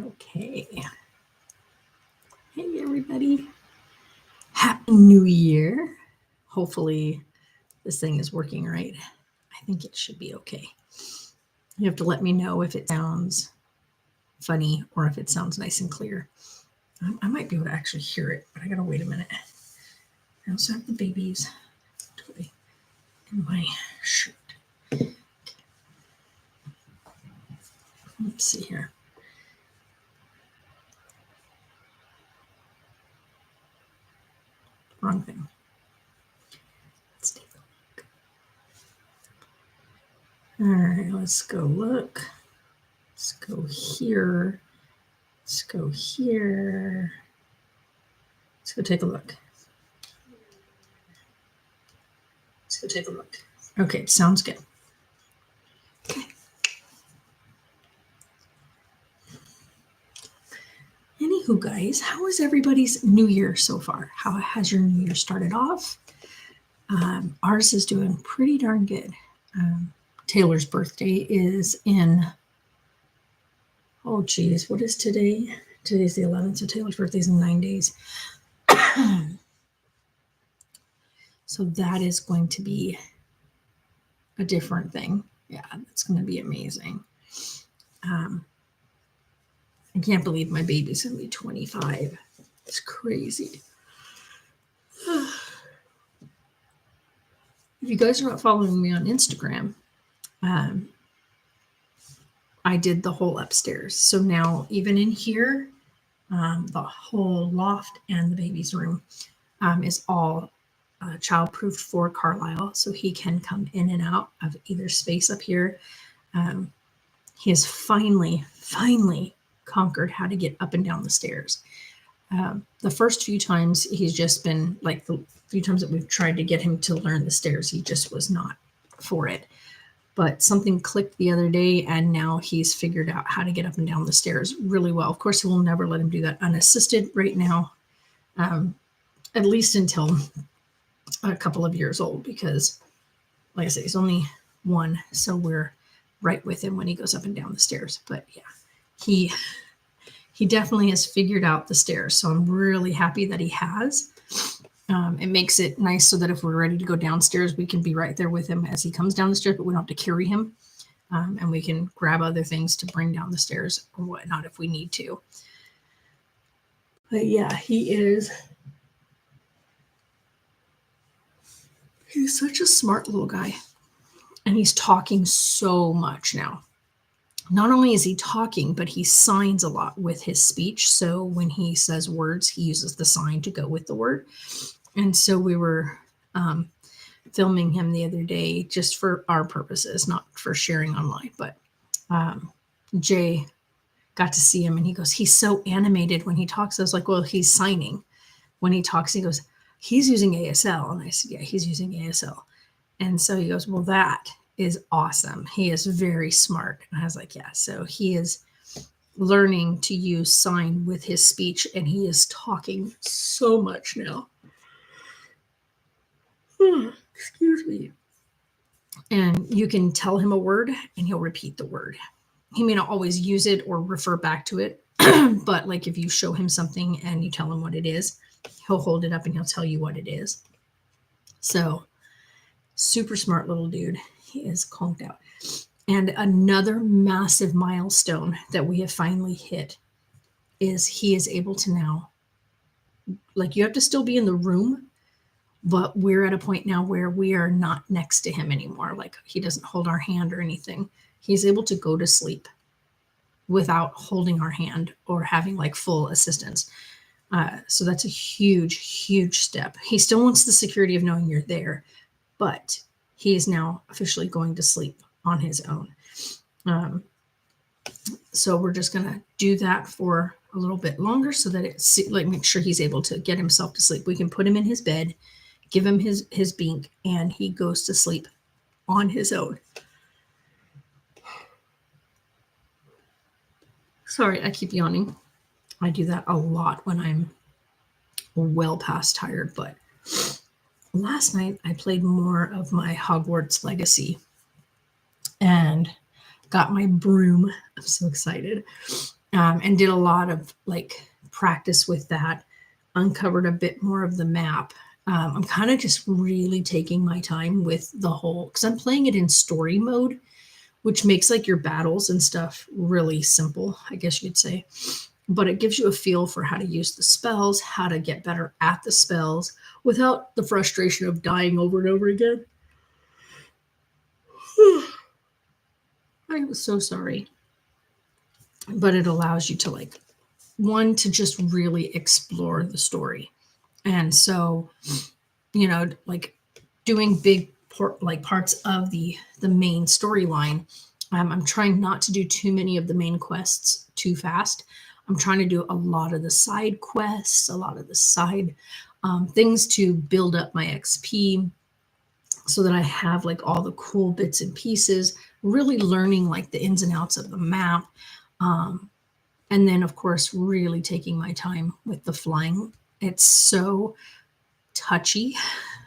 Okay. Hey, everybody. Happy New Year. Hopefully, this thing is working right. I think it should be okay. You have to let me know if it sounds funny or if it sounds nice and clear. I might be able to actually hear it, but I gotta wait a minute. I also have the baby's toy in my shirt. Let's see here. Wrong thing. Let's take a look. All right, let's go look. Let's go here. Let's go here. Let's go take a look. Let's go take a look. Okay, sounds good. Okay. Anywho, guys, how is everybody's New Year so far? How has your New Year started off? Ours is doing pretty darn good. Taylor's birthday is in, oh geez, what is today? Today's the 11th, so Taylor's birthday is in 9 days. So that is going to be a different thing. Yeah, it's going to be amazing. I can't believe my baby's going to be 25. It's crazy. If you guys are not following me on Instagram, I did the whole upstairs. So now even in here, the whole loft and the baby's room is all child-proofed for Carlisle. So he can come in and out of either space up here. He has finally conquered how to get up and down the stairs. The first few times he's just been like the few times that we've tried to get him to learn the stairs, he just was not for it. But something clicked the other day and now he's figured out how to get up and down the stairs really well. Of course, we'll never let him do that unassisted right now, at least until a couple of years old, because like I said, he's only one. So we're right with him when he goes up and down the stairs. But yeah, he definitely has figured out the stairs. So I'm really happy that he has. It makes it nice so that if we're ready to go downstairs, we can be right there with him as he comes down the stairs, but we don't have to carry him. And we can grab other things to bring down the stairs or whatnot if we need to. But yeah, he's such a smart little guy. And he's talking so much now. Not only is he talking, but he signs a lot with his speech. So when he says words, he uses the sign to go with the word. And so we were filming him the other day just for our purposes, not for sharing online. But Jay got to see him and he goes, he's so animated when he talks. I was like, well, he's signing. When he talks, he goes, he's using ASL. And I said, yeah, he's using ASL. And so he goes, well, that is awesome. He is very smart. And I was like, yeah. So he is learning to use sign with his speech and he is talking so much now. Excuse me. And you can tell him a word and he'll repeat the word. He may not always use it or refer back to it, but like if you show him something and you tell him what it is, he'll hold it up and he'll tell you what it is. So super smart little dude. He is conked out. And another massive milestone that we have finally hit is he is able to now, like you have to still be in the room, but we're at a point now where we are not next to him anymore. Like he doesn't hold our hand or anything. He's able to go to sleep without holding our hand or having like full assistance. So that's a huge step. He still wants the security of knowing you're there, but he is now officially going to sleep on his own. So we're just going to do that for a little bit longer so that it's like make sure he's able to get himself to sleep. We can put him in his bed, give him his bink, and he goes to sleep on his own. Sorry, I keep yawning. I do that a lot when I'm well past tired, but last night I played more of my Hogwarts Legacy and got my broom. I'm so excited. and did a lot of like practice with that, uncovered a bit more of the map. I'm kind of just really taking my time with the whole, because I'm playing it in story mode, which makes like your battles and stuff really simple, I guess you could say. But it gives you a feel for how to use the spells, how to get better at the spells without the frustration of dying over and over again. I'm so sorry. But it allows you to like, one, to just really explore the story. And so, like doing big parts of the main storyline. I'm trying not to do too many of the main quests too fast. I'm trying to do a lot of the side quests, a lot of the side things to build up my XP, so that I have like all the cool bits and pieces, really learning like the ins and outs of the map. And then, of course, really taking my time with the flying. It's so touchy.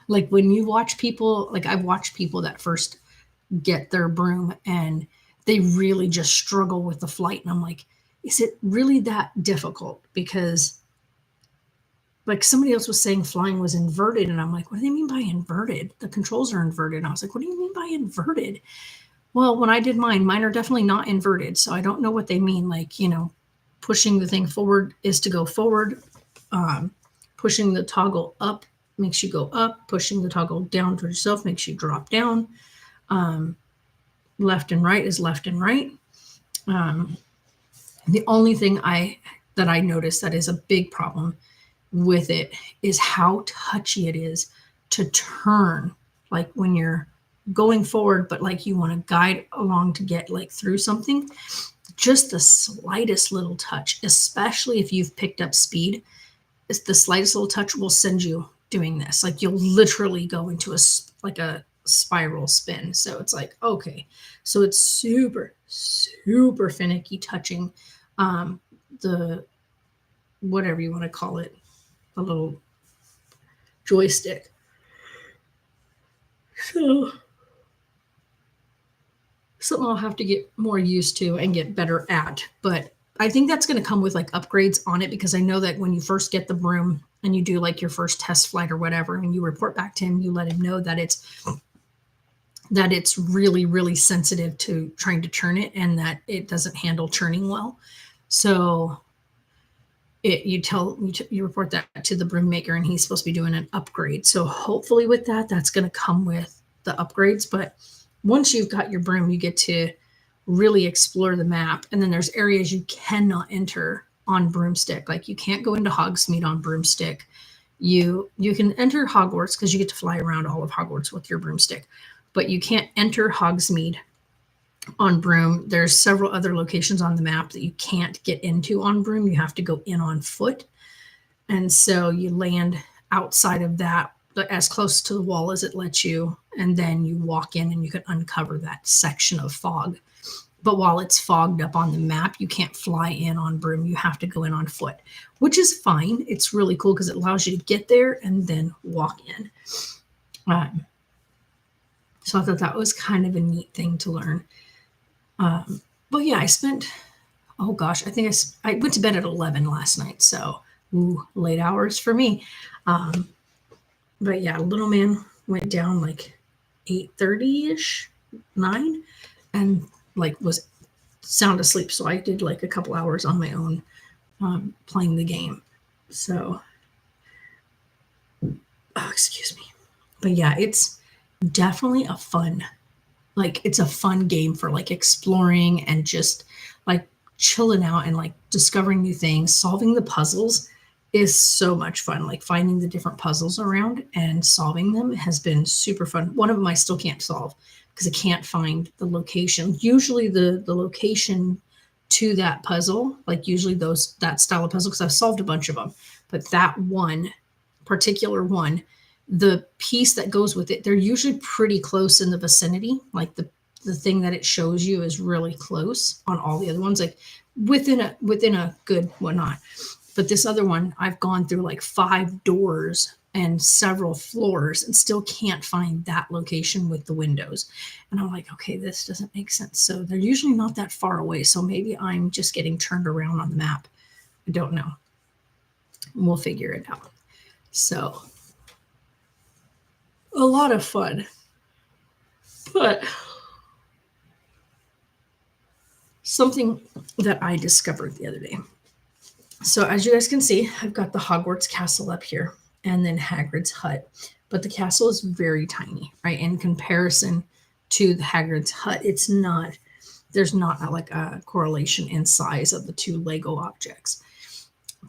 Like when you watch people, like I've watched people that first get their broom and they really just struggle with the flight. And I'm like, is it really that difficult? Because like somebody else was saying flying was inverted. And I'm like, what do they mean by inverted? The controls are inverted. And I was like, what do you mean by inverted? Well, when I did mine are definitely not inverted. So I don't know what they mean. Like, pushing the thing forward is to go forward. Pushing the toggle up makes you go up. Pushing the toggle down to yourself makes you drop down. Left and right is left and right. The only thing that I noticed that is a big problem with it is how touchy it is to turn, like when you're going forward, but like you want to guide along to get like through something. Just the slightest little touch, especially if you've picked up speed, the slightest little touch will send you doing this. Like you'll literally go into a spiral spin. So it's like, okay, so it's super, super finicky touching the, whatever you want to call it, a little joystick. So something I'll have to get more used to and get better at. But I think that's going to come with like upgrades on it, because I know that when you first get the broom and you do like your first test flight or whatever, and you report back to him, you let him know that it's really, really sensitive to trying to turn it and that it doesn't handle turning well. So you report that to the broom maker, and he's supposed to be doing an upgrade. So hopefully with that's going to come with the upgrades. But once you've got your broom, you get to really explore the map. And then there's areas you cannot enter on broomstick. Like you can't go into Hogsmeade on broomstick. You can enter Hogwarts because you get to fly around all of Hogwarts with your broomstick, but you can't enter Hogsmeade on broom. There's several other locations on the map that you can't get into on broom. You have to go in on foot. And so you land outside of that, as close to the wall as it lets you, and then you walk in and you can uncover that section of fog. But while it's fogged up on the map, you can't fly in on broom. You have to go in on foot, which is fine. It's really cool because it allows you to get there and then walk in. So I thought that was kind of a neat thing to learn. But yeah, I spent, oh gosh, I think I went to bed at 11 last night. So late hours for me. But yeah, little man went down like 8:30-ish, 9, and like was sound asleep. So I did like a couple hours on my own playing the game. So, excuse me. But yeah, it's definitely it's a fun game for like exploring and just like chilling out and like discovering new things. Solving the puzzles is so much fun. Like finding the different puzzles around and solving them has been super fun. One of them I still can't solve because I can't find the location. Usually the location to that puzzle, like usually that style of puzzle, because I've solved a bunch of them, but that one particular one, the piece that goes with it, they're usually pretty close in the vicinity. Like the thing that it shows you is really close on all the other ones, like within a good whatnot. But this other one, I've gone through like 5 doors and several floors and still can't find that location with the windows. And I'm like, okay, this doesn't make sense. So they're usually not that far away. So maybe I'm just getting turned around on the map. I don't know. We'll figure it out. So a lot of fun. But something that I discovered the other day. So as you guys can see, I've got the Hogwarts castle up here and then Hagrid's hut. But the castle is very tiny, right? In comparison to the Hagrid's hut, there's not like a correlation in size of the two Lego objects.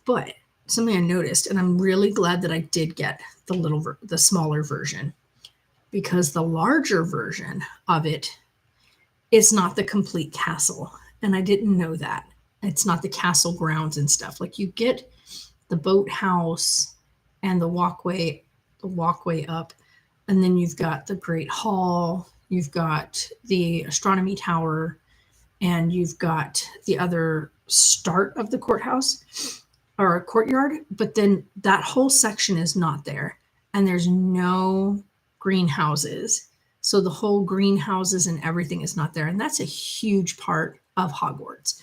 But something I noticed, and I'm really glad that I did get the smaller version, because the larger version of it is not the complete castle. And I didn't know that. It's not the castle grounds and stuff. Like you get the boathouse and the walkway up, and then you've got the Great Hall, you've got the astronomy tower, and you've got the other start of the courthouse or courtyard, but then that whole section is not there, and there's no greenhouses. So the whole greenhouses and everything is not there, and that's a huge part of Hogwarts.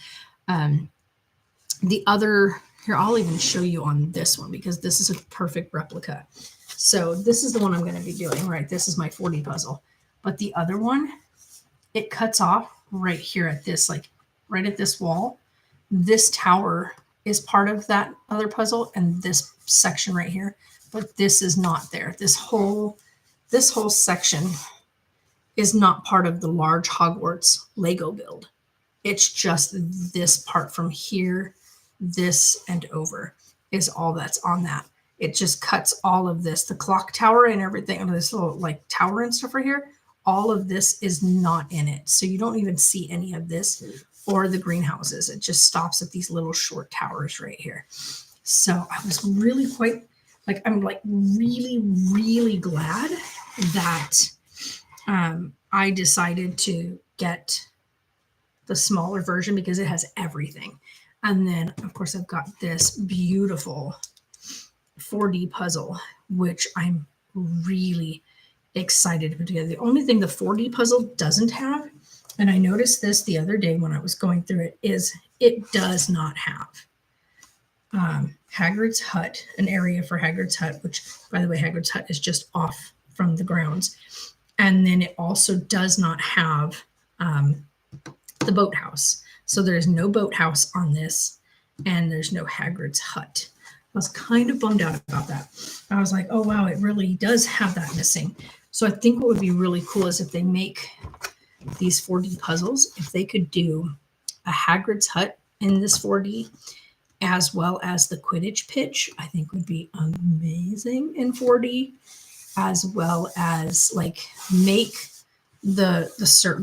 The other, here, I'll even show you on this one because this is a perfect replica. So this is the one I'm going to be doing, right? This is my 4D puzzle. But the other one, it cuts off right here at this, like right at this wall. This tower is part of that other puzzle and this section right here, but this is not there. This whole section is not part of the large Hogwarts Lego build. It's just this part from here, this and over is all that's on that. It just cuts all of this, the clock tower and everything, and this little like tower and stuff right here. All of this is not in it. So you don't even see any of this or the greenhouses. It just stops at these little short towers right here. So I was really I'm really, really glad that I decided to get the smaller version because it has everything. And then, of course, I've got this beautiful 4D puzzle, which I'm really excited to put together. The only thing the 4D puzzle doesn't have, and I noticed this the other day when I was going through it, is it does not have Hagrid's hut, an area for Hagrid's hut, which, by the way, Hagrid's hut is just off from the grounds. And then it also does not have the boathouse. So there's no boathouse on this, and there's no Hagrid's hut. I was kind of bummed out about that. I was like, oh, wow, it really does have that missing. So I think what would be really cool is if they make these 4D puzzles, if they could do a Hagrid's hut in this 4D, as well as the Quidditch pitch, I think would be amazing in 4D, as well as like make the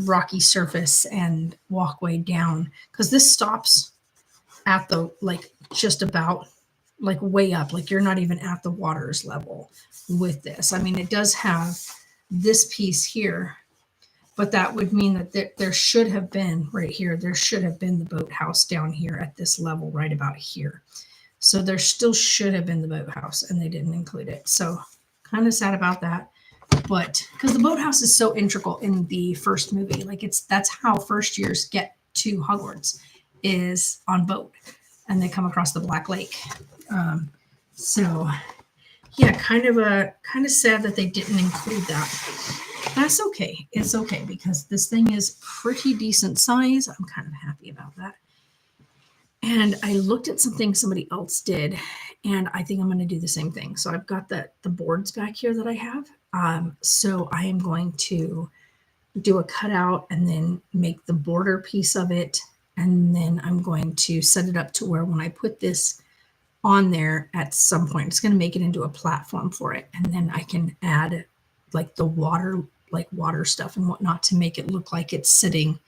rocky surface and walkway down, because this stops at the just about way up, like you're not even at the water's level with this. I mean, it does have this piece here, but that would mean that there should have been right here, there should have been the boathouse down here at this level right about here. So there still should have been the boathouse, and they didn't include it. So kind of sad about that. But because the boathouse is so integral in the first movie, that's how first years get to Hogwarts, is on boat, and they come across the Black Lake. So yeah, kind of sad that they didn't include that. That's okay. It's okay because this thing is pretty decent size. I'm kind of happy about that. And I looked at something somebody else did, and I think I'm going to do the same thing. So I've got the boards back here that I have. So I am going to do a cutout and then make the border piece of it. And then I'm going to set it up to where when I put this on there at some point, it's going to make it into a platform for it. And then I can add the water stuff and whatnot to make it look like it's sitting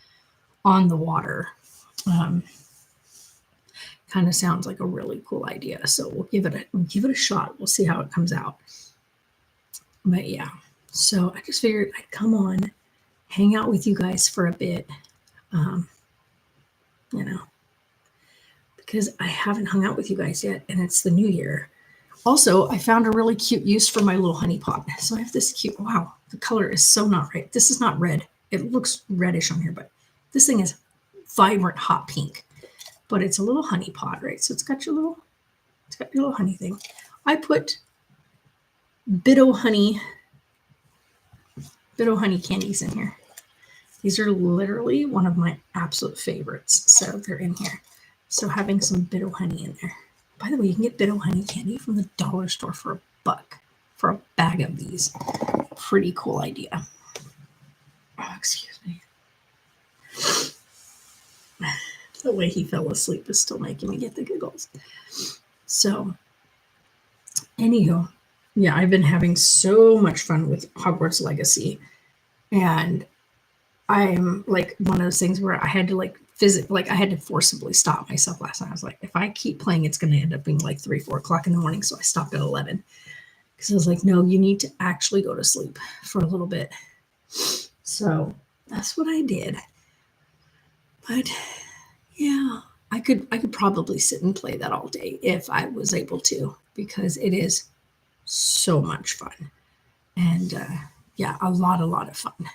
on the water. Kind of sounds like a really cool idea. So we'll give it a shot. We'll see how it comes out. But yeah, so I just figured I'd come on, hang out with you guys for a bit, because I haven't hung out with you guys yet, and it's the new year. Also, I found a really cute use for my little honey pot. So I have this cute, wow, the color is so not right. This is not red. It looks reddish on here, but this thing is vibrant hot pink. But it's a little honey pot, right? So it's got your little honey thing. I put Bitto honey candies in here. These are literally one of my absolute favorites. So they're in here. So having some Bitto honey in there. By the way, you can get Bitto honey candy from the dollar store for $1 for a bag of these. Pretty cool idea. Oh, excuse me. The way he fell asleep is still making me get the giggles. So, anywho, yeah, I've been having so much fun with Hogwarts Legacy. And I'm like one of those things where I had to I had to forcibly stop myself last night. I was like, if I keep playing, it's going to end up being like 3, 4 o'clock in the morning. So I stopped at 11 because I was like, no, you need to actually go to sleep for a little bit. So that's what I did. But yeah, I could probably sit and play that all day if I was able to, because it is so much fun. And yeah, a lot of fun.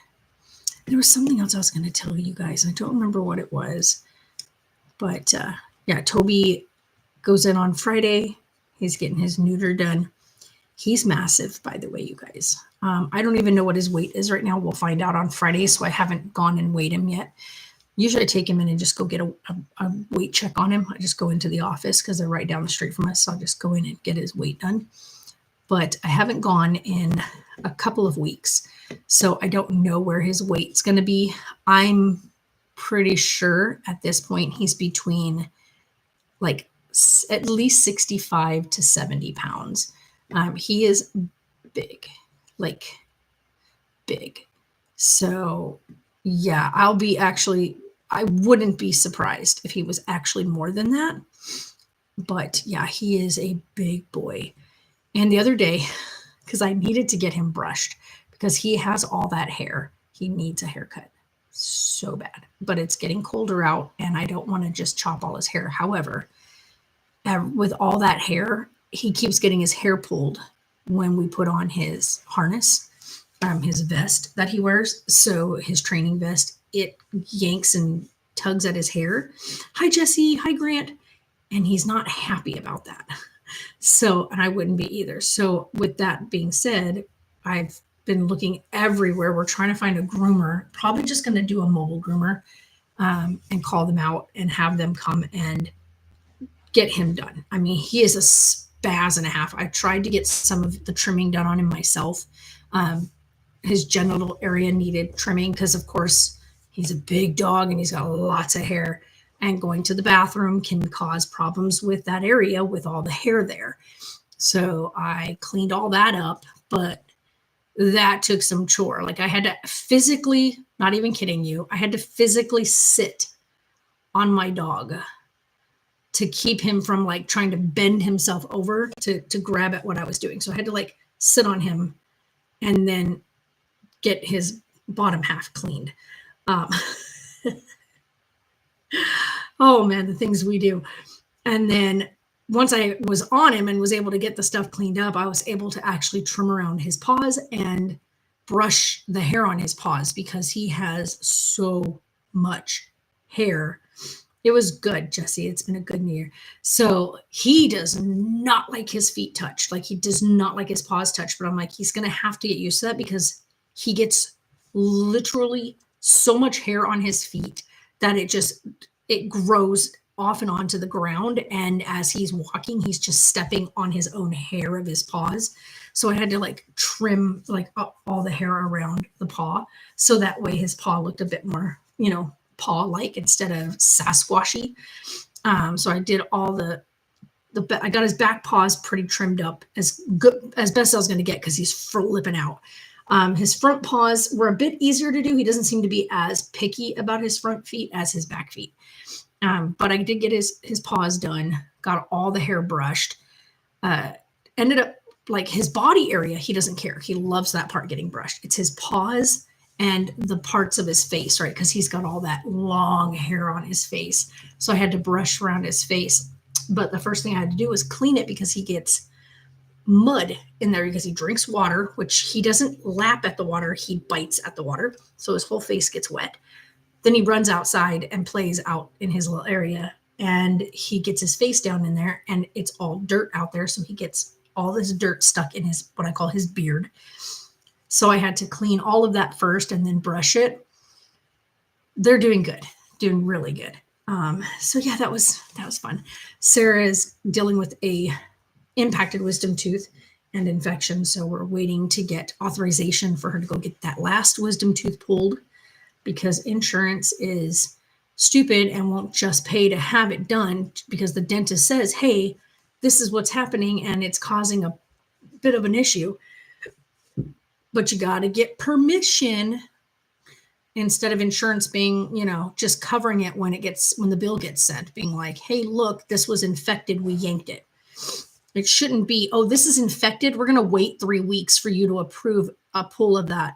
There was something else I was going to tell you guys. I don't remember what it was. But yeah, Toby goes in on Friday. He's getting his neuter done. He's massive, by the way, you guys. I don't even know what his weight is right now. We'll find out on Friday, so I haven't gone and weighed him yet. Usually I take him in and just go get a weight check on him. I just go into the office because they're right down the street from us. So I'll just go in and get his weight done. But I haven't gone in a couple of weeks. So I don't know where his weight's going to be. I'm pretty sure at this point he's between like at least 65 to 70 pounds. He is big, like big. So yeah, I wouldn't be surprised if he was actually more than that. But yeah, he is a big boy. And the other day, because I needed to get him brushed because he has all that hair, he needs a haircut so bad. But it's getting colder out and I don't want to just chop all his hair. However, with all that hair, he keeps getting his hair pulled when we put on his harness, his vest that he wears. So his training vest, it yanks and tugs at his hair. Hi, Jesse. Hi, Grant. And he's not happy about that. So, and I wouldn't be either. So with that being said, I've been looking everywhere. We're trying to find a groomer, probably just going to do a mobile groomer and call them out and have them come and get him done. I mean, he is a spaz and a half. I tried to get some of the trimming done on him myself. His genital area needed trimming because, of course, he's a big dog and he's got lots of hair. And going to the bathroom can cause problems with that area with all the hair there. So I cleaned all that up, but that took some chore. Like I had to physically, not even kidding you, I had to physically sit on my dog to keep him from like trying to bend himself over to grab at what I was doing. So I had to like sit on him and then get his bottom half cleaned. Oh man, the things we do. And then once I was on him and was able to get the stuff cleaned up, I was able to actually trim around his paws and brush the hair on his paws because he has so much hair. It was good, Jesse. It's been a good year. So he does not like his feet touched. Like he does not like his paws touched. But I'm like, he's going to have to get used to that because he gets literally so much hair on his feet that it grows off and onto the ground. And as he's walking, he's just stepping on his own hair of his paws. So I had to like trim like all the hair around the paw. So that way his paw looked a bit more, paw-like instead of Sasquatchy. So I did all I got his back paws pretty trimmed up as best as I was going to get because he's flipping out. His front paws were a bit easier to do. He doesn't seem to be as picky about his front feet as his back feet. But I did get his paws done, got all the hair brushed, ended up like his body area. He doesn't care. He loves that part getting brushed. It's his paws and the parts of his face, right? Because he's got all that long hair on his face. So I had to brush around his face. But the first thing I had to do was clean it because he gets mud in there because he drinks water, which he doesn't lap at the water, he bites at the water. So his whole face gets wet. Then he runs outside and plays out in his little area, and he gets his face down in there, and it's all dirt out there. So he gets all this dirt stuck in his, what I call his beard. So I had to clean all of that first and then brush it. They're doing good, doing really good. So yeah, that was fun. Sarah is dealing with a impacted wisdom tooth and infection. So we're waiting to get authorization for her to go get that last wisdom tooth pulled, because insurance is stupid and won't just pay to have it done because the dentist says, hey, this is what's happening and it's causing a bit of an issue. But you got to get permission instead of insurance being, just covering it when the bill gets sent, being like, hey, look, this was infected. We yanked it. It shouldn't be, oh, this is infected. We're going to wait 3 weeks for you to approve a pull of that.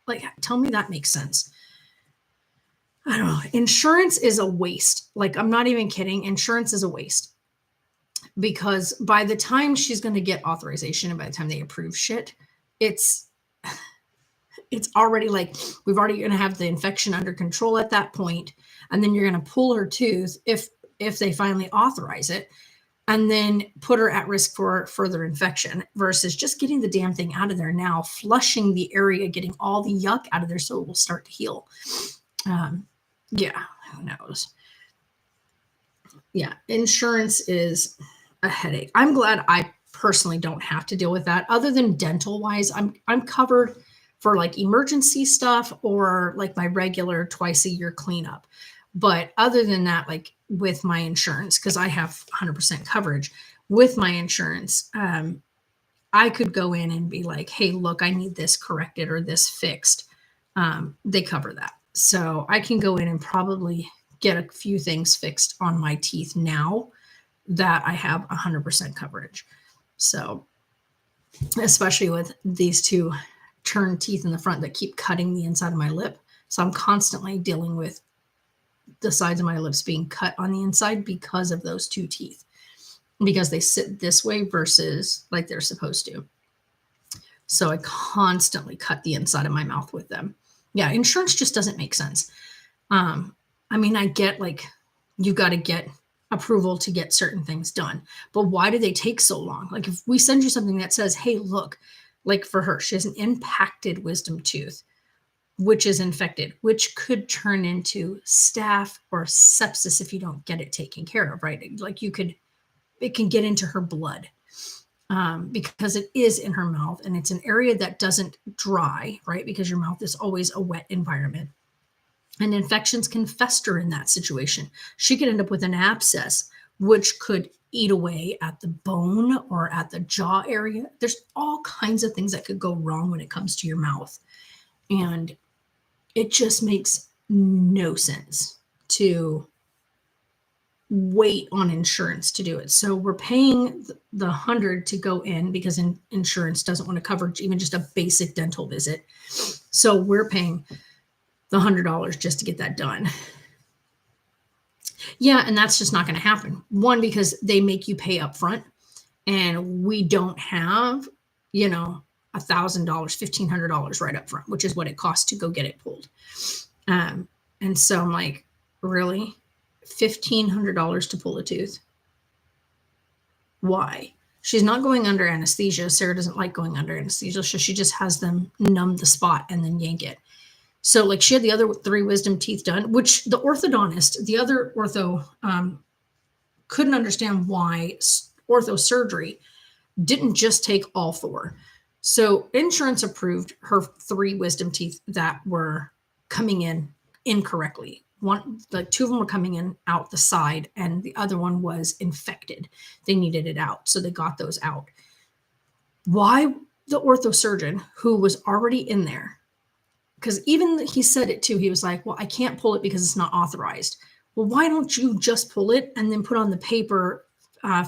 Like, tell me that makes sense. I don't know. Insurance is a waste. Like, I'm not even kidding. Insurance is a waste, because by the time she's going to get authorization and by the time they approve shit, it's already like, we've already going to have the infection under control at that point. And then you're going to pull her tooth if they finally authorize it, and then put her at risk for further infection versus just getting the damn thing out of there now, flushing the area, getting all the yuck out of there so it will start to heal. Yeah, who knows? Yeah, insurance is a headache. I'm glad I personally don't have to deal with that. Other than dental wise, I'm covered for like emergency stuff or like my regular twice a year cleanup. But other than that, like with my insurance, because I have 100% coverage with my insurance, I could go in and be like, hey, look, I need this corrected or this fixed. They cover that. So I can go in and probably get a few things fixed on my teeth now that I have 100% coverage. So especially with these two turned teeth in the front that keep cutting the inside of my lip. So I'm constantly dealing with the sides of my lips being cut on the inside because of those two teeth, because they sit this way versus like they're supposed to. So I constantly cut the inside of my mouth with them. Yeah, insurance just doesn't make sense. I mean, I get like you got to get approval to get certain things done, but why do they take so long? Like if we send you something that says, hey, look, like for her, she has an impacted wisdom tooth, which is infected, which could turn into staph or sepsis if you don't get it taken care of, right? Like it can get into her blood because it is in her mouth and it's an area that doesn't dry, right? Because your mouth is always a wet environment. And infections can fester in that situation. She could end up with an abscess, which could eat away at the bone or at the jaw area. There's all kinds of things that could go wrong when it comes to your mouth. And it just makes no sense to wait on insurance to do it. So we're paying the 100 to go in because insurance doesn't want to cover even just a basic dental visit. So we're paying the $100 just to get that done. Yeah, and that's just not going to happen. One, because they make you pay up front, and we don't have, $1,000, $1,500 right up front, which is what it costs to go get it pulled. And so I'm like, really? $1,500 to pull a tooth? Why? She's not going under anesthesia. Sarah doesn't like going under anesthesia, so she just has them numb the spot and then yank it. So like she had the other 3 wisdom teeth done, which the orthodontist, the other ortho, couldn't understand why ortho surgery didn't just take all 4. So insurance approved her 3 wisdom teeth that were coming in incorrectly. 2 of them were coming in out the side and the other one was infected. They needed it out. So they got those out. Why the ortho surgeon who was already in there, because even he said it too. He was like, well, I can't pull it because it's not authorized. Well, why don't you just pull it and then put on the paper,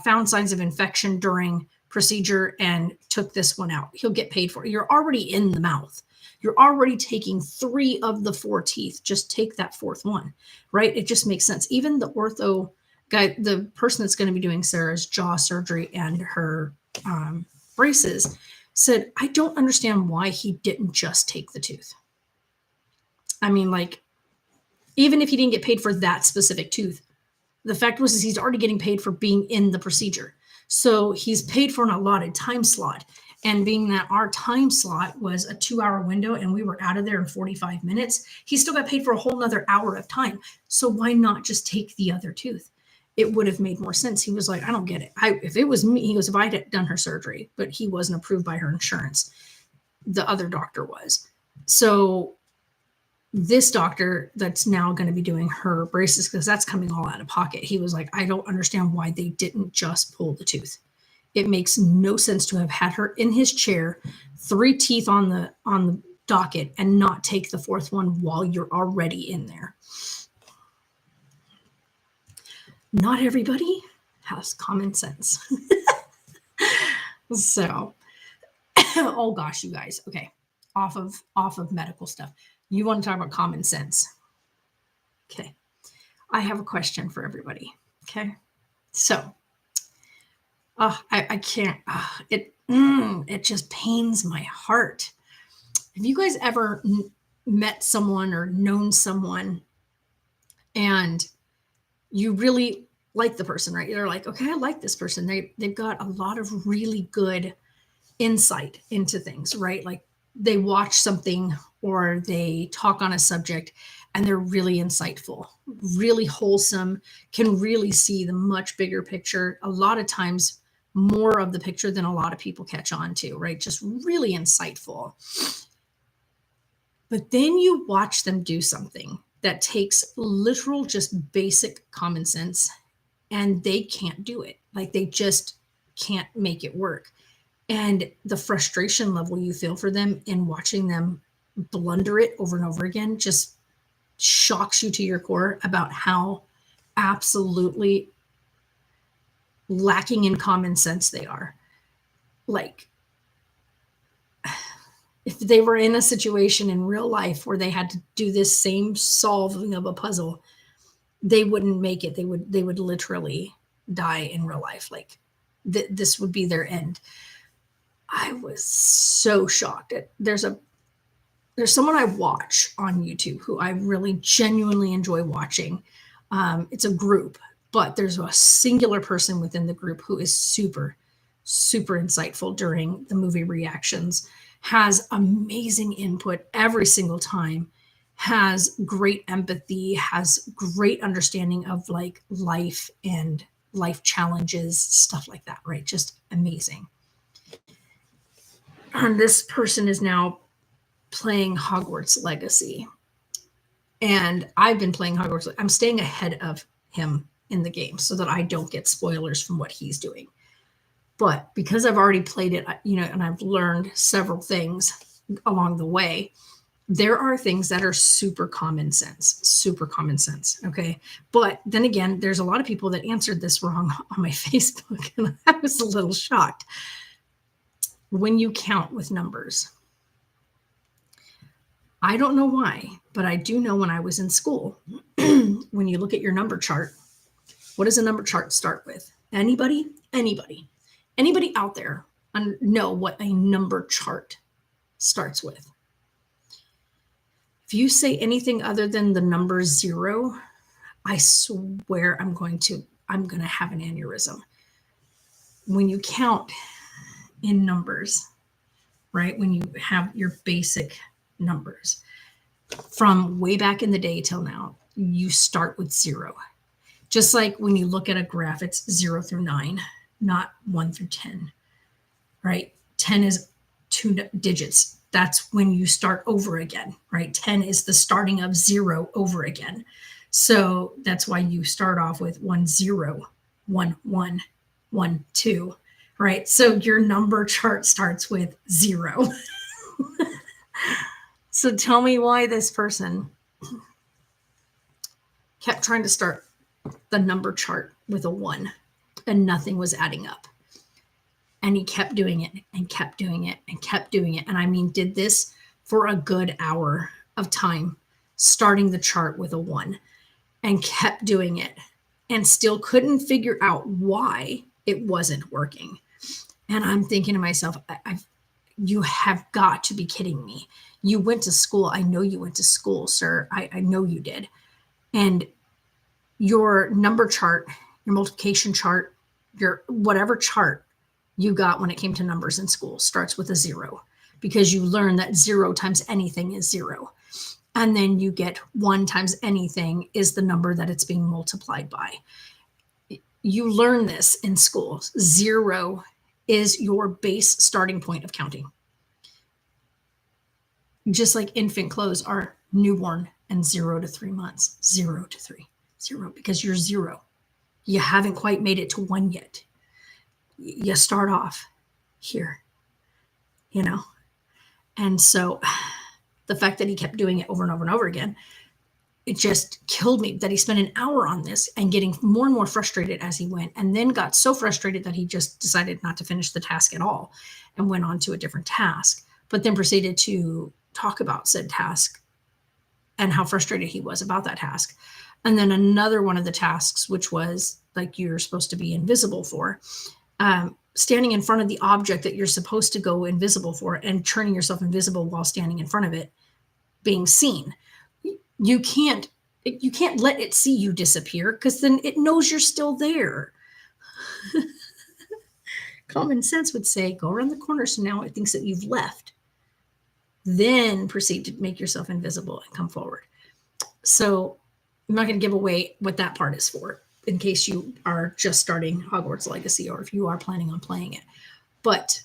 found signs of infection during procedure and took this one out? He'll get paid for it. You're already in the mouth. You're already taking 3 of the 4 teeth. Just take that 4th one, right? It just makes sense. Even the ortho guy, the person that's going to be doing Sarah's jaw surgery and her braces, said, I don't understand why he didn't just take the tooth. I mean, like, even if he didn't get paid for that specific tooth, the fact was is he's already getting paid for being in the procedure. So he's paid for an allotted time slot. And being that our time slot was a 2-hour window and we were out of there in 45 minutes, he still got paid for a whole nother hour of time. So why not just take the other tooth? It would have made more sense. He was like, I don't get it. If it was me, he goes, if I had done her surgery, but he wasn't approved by her insurance. The other doctor was. So this doctor that's now going to be doing her braces, because that's coming all out of pocket. He was like, I don't understand why they didn't just pull the tooth. It makes no sense to have had her in his chair, 3 teeth on the docket, and not take the 4th one while you're already in there. Not everybody has common sense. So, oh gosh, you guys. Okay, off of medical stuff. You want to talk about common sense? Okay, I have a question for everybody. Okay, so. I can't. It just pains my heart. Have you guys ever met someone or known someone and you really like the person, right? You're like, okay, I like this person. They've got a lot of really good insight into things, right? Like they watch something or they talk on a subject and they're really insightful, really wholesome, can really see the much bigger picture. A lot of times more of the picture than a lot of people catch on to, right? Just really insightful. But then you watch them do something that takes literal, just basic common sense, and they can't do it. Like they just can't make it work. And the frustration level you feel for them in watching them blunder it over and over again just shocks you to your core about how absolutely lacking in common sense they are. Like, if they were in a situation in real life where they had to do this same solving of a puzzle, they wouldn't make it. They would literally die in real life. Like this would be their end. I was so shocked. There's someone I watch on YouTube who I really genuinely enjoy watching. It's a group, but there's a singular person within the group who is super, super insightful during the movie reactions, has amazing input every single time, has great empathy, has great understanding of like life and life challenges, stuff like that, right? Just amazing. And this person is now playing Hogwarts Legacy. And I've been playing Hogwarts. I'm staying ahead of him in the game so that I don't get spoilers from what he's doing. But because I've already played it, and I've learned several things along the way, there are things that are super common sense. Okay. But then again, there's a lot of people that answered this wrong on my Facebook, and I was a little shocked. When you count with numbers, I don't know why, but I do know when I was in school, when you look at your number chart, what does a number chart start with? Anybody out there know what a number chart starts with? If you say anything other than the number 0, I swear I'm going to have an aneurysm. When you count in numbers, right? When you have your basic numbers from way back in the day till now, you start with 0. Just like when you look at a graph, it's 0 through 9, not 1 through 10, right? 10 is 2 digits. That's when you start over again, right? 10 is the starting of 0 over again. So that's why you start off with 1 0, 1 1, 1 2, right? So your number chart starts with 0. So tell me why this person kept trying to start the number chart with a 1 and nothing was adding up. And he kept doing it and kept doing it and kept doing it. And I mean, did this for a good hour of time, starting the chart with a 1 and kept doing it and still couldn't figure out why it wasn't working. And I'm thinking to myself, you have got to be kidding me. You went to school. I know you went to school, sir. I know you did. And your number chart, your multiplication chart, your whatever chart you got when it came to numbers in school starts with a 0, because you learn that 0 times anything is 0. And then you get 1 times anything is the number that it's being multiplied by. You learn this in school. 0 is your base starting point of counting. Just like infant clothes are newborn and 0 to 3 months, 0 to 3, 0, because you're 0. You haven't quite made it to 1 yet. You start off here, you know? And so the fact that he kept doing it over and over and over again, it just killed me that he spent an hour on this and getting more and more frustrated as he went, and then got so frustrated that he just decided not to finish the task at all and went on to a different task, but then proceeded to talk about said task and how frustrated he was about that task. And then another one of the tasks, which was like you're supposed to be invisible for, standing in front of the object that you're supposed to go invisible for and turning yourself invisible while standing in front of it, being seen. You can't let it see you disappear, because then it knows you're still there. Common sense would say, go around the corner so now it thinks that you've left. Then proceed to make yourself invisible and come forward. So I'm not going to give away what that part is for, in case you are just starting Hogwarts Legacy or if you are planning on playing it. But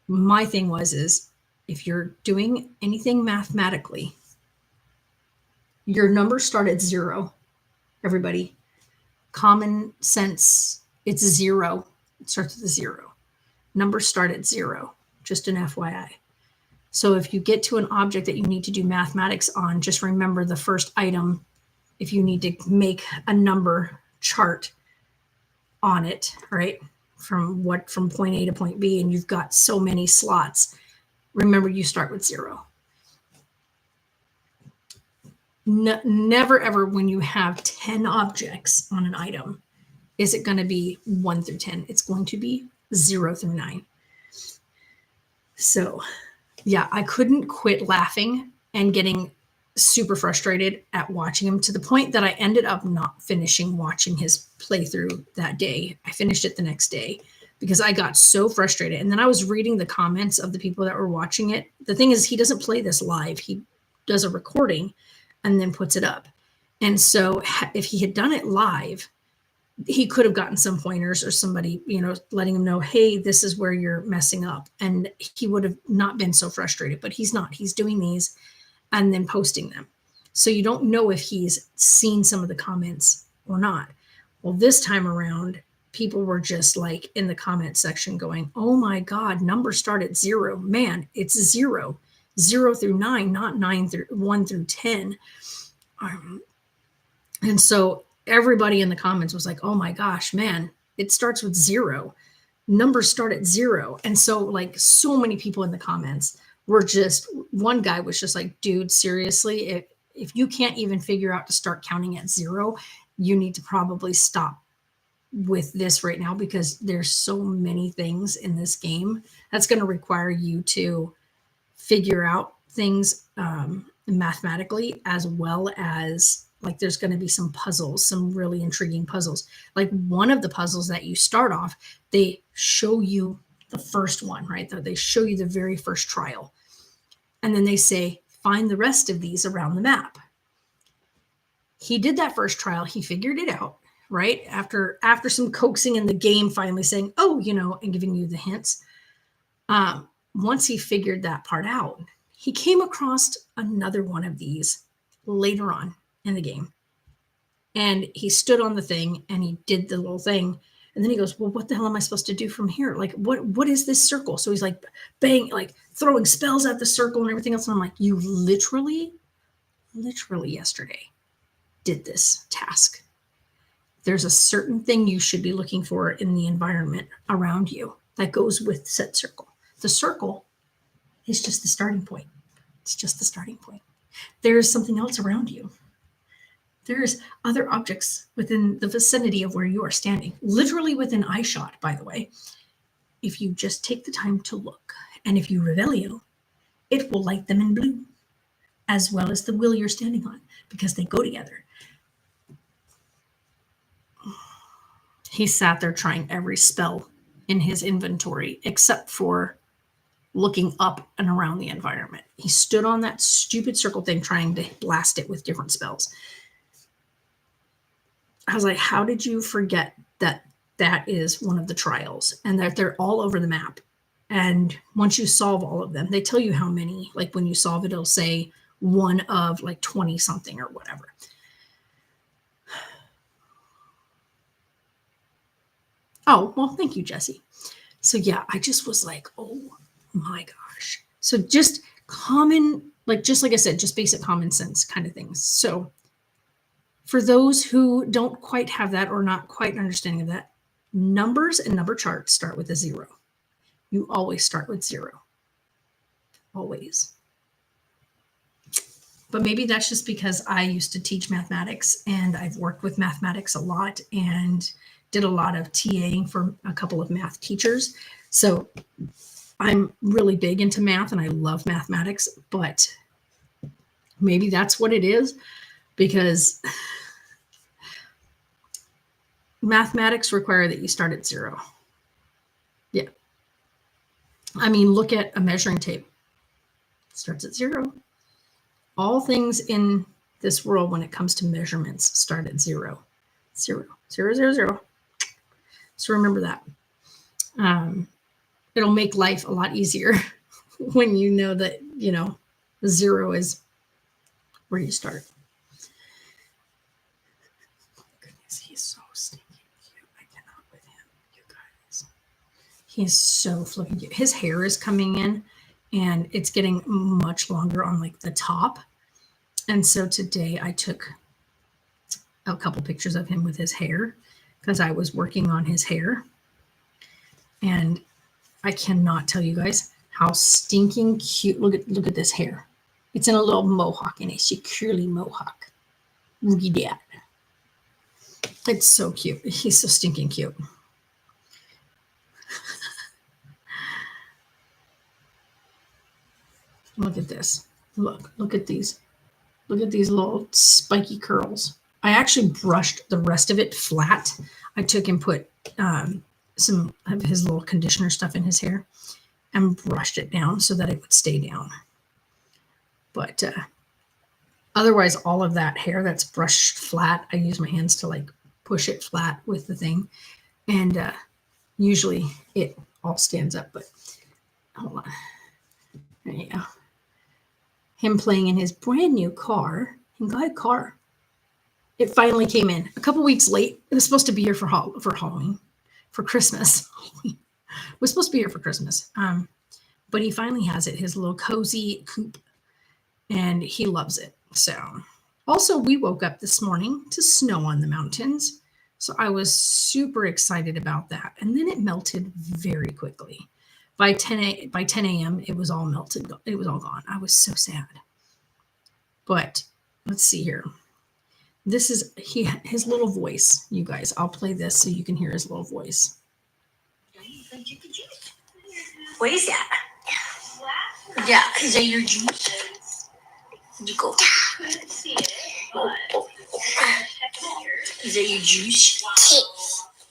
my thing is if you're doing anything mathematically, your numbers start at 0. Everybody, common sense, it's 0. It starts with a 0. Numbers start at 0, just an FYI. So if you get to an object that you need to do mathematics on, just remember the first item. If you need to make a number chart on it, right? From point A to point B, and you've got so many slots, remember you start with 0. Never ever, when you have 10 objects on an item, is it going to be 1 through 10. It's going to be 0 through 9. So yeah, I couldn't quit laughing and getting super frustrated at watching him, to the point that I ended up not finishing watching his playthrough that day. I finished it the next day because I got so frustrated. And then I was reading the comments of the people that were watching it. The thing is, he doesn't play this live. He does a recording and then puts it up. And so if he had done it live, he could have gotten some pointers or somebody, letting him know, hey, this is where you're messing up. And he would have not been so frustrated, but he's not. He's doing these and then posting them. So you don't know if he's seen some of the comments or not. Well, this time around, people were just like in the comment section going, oh my God, numbers start at 0. Man, it's 0. 0 through 9, not 1 through 10. And so everybody in the comments was like, oh my gosh, man, it starts with 0. Numbers start at 0. And so like so many people in the comments were just, one guy was just like, dude, seriously, if you can't even figure out to start counting at 0, you need to probably stop with this right now, because there's so many things in this game that's going to require you to figure out things mathematically, as well as like there's going to be some puzzles, some really intriguing puzzles. Like one of the puzzles that you start off, they show you the first one, right? They show you the very first trial. And then they say, find the rest of these around the map. He did that first trial. He figured it out, right? After some coaxing in the game, finally saying, oh, and giving you the hints. Once he figured that part out, he came across another one of these later on in the game. And he stood on the thing and he did the little thing. And then he goes, well, what the hell am I supposed to do from here? Like, what is this circle? So he's like, bang, like throwing spells at the circle and everything else. And I'm like, you literally yesterday did this task. There's a certain thing you should be looking for in the environment around you that goes with said circle. The circle is just the starting point. It's just the starting point. There is something else around you. There's other objects within the vicinity of where you are standing, literally within eye shot, by the way. if you just take the time to look, and if you Revelio, it will light them in blue, as well as the wheel you're standing on, because they go together. He sat there trying every spell in his inventory except for looking up and around the environment. He stood on that stupid circle thing trying to blast it with different spells. I was like, how did you forget that that is one of the trials and that they're all over the map? And once you solve all of them, they tell you how many. Like when you solve it, it'll say one of like 20 something or whatever. Oh, well, thank you, Jesse. So yeah, I just was like, oh my gosh. So just common, just like I said, just basic common sense kind of things. So for those who don't quite have that or not quite understanding of that, numbers and number charts start with a 0. You always start with 0. Always. But maybe that's just because I used to teach mathematics and I've worked with mathematics a lot and did a lot of TAing for a couple of math teachers. So I'm really big into math and I love mathematics, but maybe that's what it is, because mathematics require that you start at 0. Yeah. I mean, look at a measuring tape. It starts at 0. All things in this world when it comes to measurements start at 0. 0, 0, 0, 0. So remember that. It'll make life a lot easier when you know that, 0 is where you start. Goodness, he's so stinking cute. I cannot with him, you guys. He's so flipping cute. His hair is coming in and it's getting much longer on like the top. And so today I took a couple pictures of him with his hair because I was working on his hair. And I cannot tell you guys how stinking cute. Look at this hair. It's in a little mohawk, and it's a curly mohawk. Look at that. It's so cute. He's so stinking cute. Look at this. Look at these. Look at these little spiky curls. I actually brushed the rest of it flat. I took and put some of his little conditioner stuff in his hair and brushed it down so that it would stay down. But otherwise, all of that hair that's brushed flat, I use my hands to like push it flat with the thing. And usually it all stands up, but hold on. There you go. Him playing in his brand new car. He got a car. It finally came in a couple weeks late. It was supposed to be here for Halloween, for Christmas. It was supposed to be here for Christmas. But he finally has it, his little cozy coupe, and he loves it. So also we woke up this morning to snow on the mountains. So I was super excited about that. And then it melted very quickly. By 10 a.m., it was all melted. It was all gone. I was so sad. But let's see here. This is his little voice, you guys. I'll play this so you can hear his little voice. What is that? Yeah, is that your juice? You go. Oh. Is that your juice?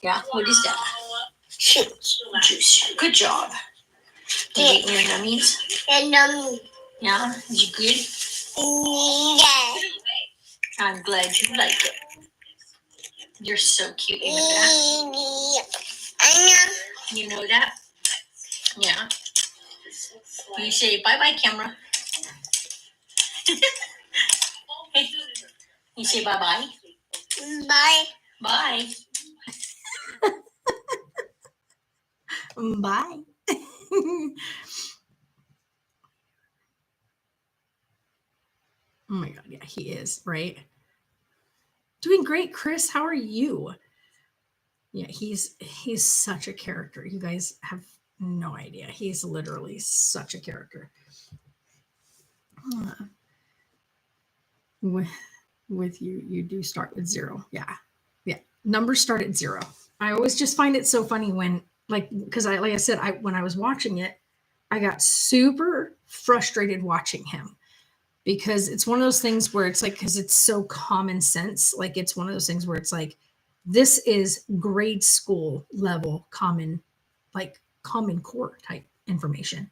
Yeah, what is that? Juice. Good job. Did you eat your nummies? Yeah, is you good? Yeah. I'm glad you like it. You're so cute. You know that? You know that? Yeah. You say bye-bye, camera. You say bye-bye. Bye. Bye. Bye. Oh my God, yeah, he is, right? Doing great, Chris. How are you? Yeah, he's such a character. You guys have no idea. He's literally such a character. With you do start with 0. Yeah. Numbers start at 0. I always just find it so funny when like, because like I said, when I was watching it, I got super frustrated watching him, because it's one of those things where it's like, because it's so common sense, like it's one of those things where it's like, this is grade school level common, like common core type information.